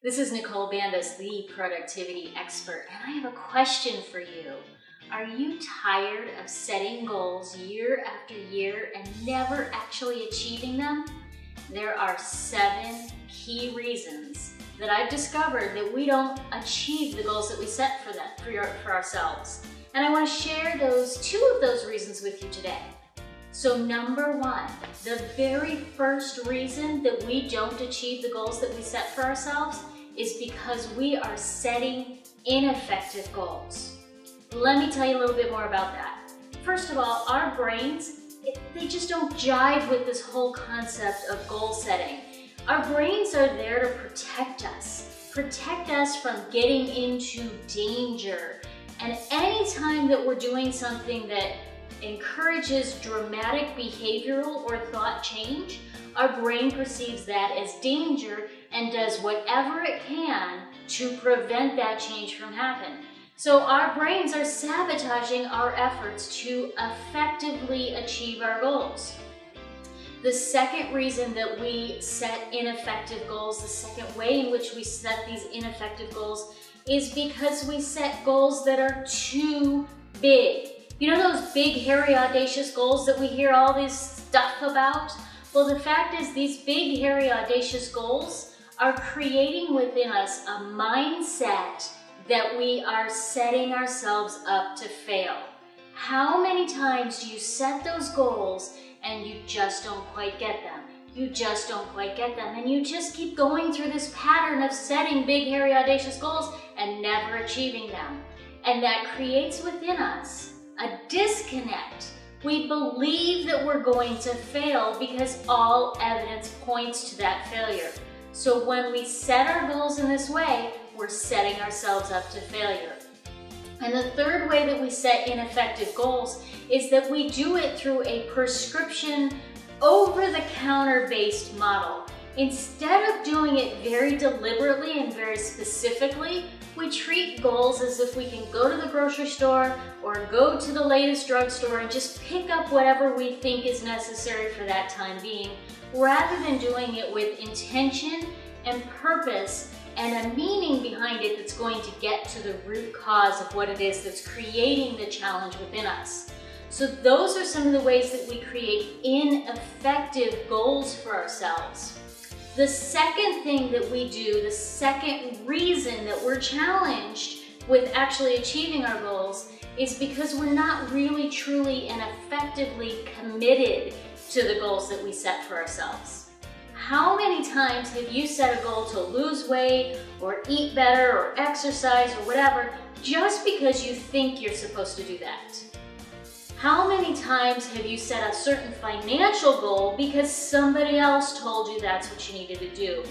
This is Nicole Bandas, the productivity expert, and I have a question for you. Are you tired of setting goals year after year and never actually achieving them? There are 7 key reasons that I've discovered that we don't achieve the goals that we set for ourselves. And I want to share 2 of those reasons with you today. So number 1, the very first reason that we don't achieve the goals that we set for ourselves is because we are setting ineffective goals. Let me tell you a little bit more about that. First of all, our brains, they just don't jive with this whole concept of goal setting. Our brains are there to protect us from getting into danger. And anytime that we're doing something that encourages dramatic behavioral or thought change, our brain perceives that as danger and does whatever it can to prevent that change from happening. So our brains are sabotaging our efforts to effectively achieve our goals. The second reason that we set ineffective goals, the second way in which we set these ineffective goals, is because we set goals that are too big. You know those big, hairy, audacious goals that we hear all this stuff about? Well, the fact is these big, hairy, audacious goals are creating within us a mindset that we are setting ourselves up to fail. How many times do you set those goals and you just don't quite get them? You just don't quite get them, and you just keep going through this pattern of setting big, hairy, audacious goals and never achieving them. And that creates within us a disconnect. We believe that we're going to fail because all evidence points to that failure. So when we set our goals in this way, we're setting ourselves up to failure. And the third way that we set ineffective goals is that we do it through a prescription, over-the-counter based model. Instead of doing it very deliberately and very specifically, we treat goals as if we can go to the grocery store or go to the latest drugstore and just pick up whatever we think is necessary for that time being, rather than doing it with intention and purpose and a meaning behind it that's going to get to the root cause of what it is that's creating the challenge within us. So those are some of the ways that we create ineffective goals for ourselves. The second thing that we do, the second reason that we're challenged with actually achieving our goals, is because we're not really, truly, and effectively committed to the goals that we set for ourselves. How many times have you set a goal to lose weight or eat better or exercise or whatever just because you think you're supposed to do that? How many times have you set a certain financial goal because somebody else told you that's what you needed to do?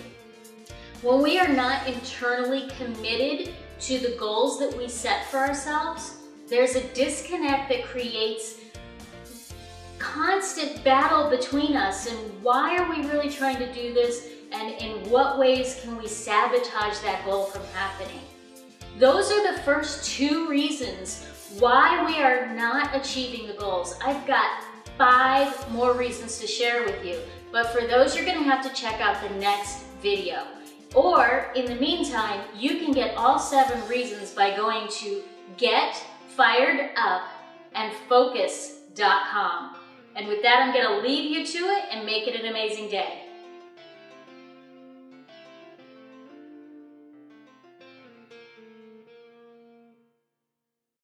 When we are not internally committed to the goals that we set for ourselves, there's a disconnect that creates constant battle between us and why are we really trying to do this and in what ways can we sabotage that goal from happening. Those are the first 2 reasons why we are not achieving the goals. I've got 5 more reasons to share with you, but for those you're going to have to check out the next video. Or in the meantime, you can get all 7 reasons by going to getfiredupandfocus.com. And with that, I'm going to leave you to it and make it an amazing day.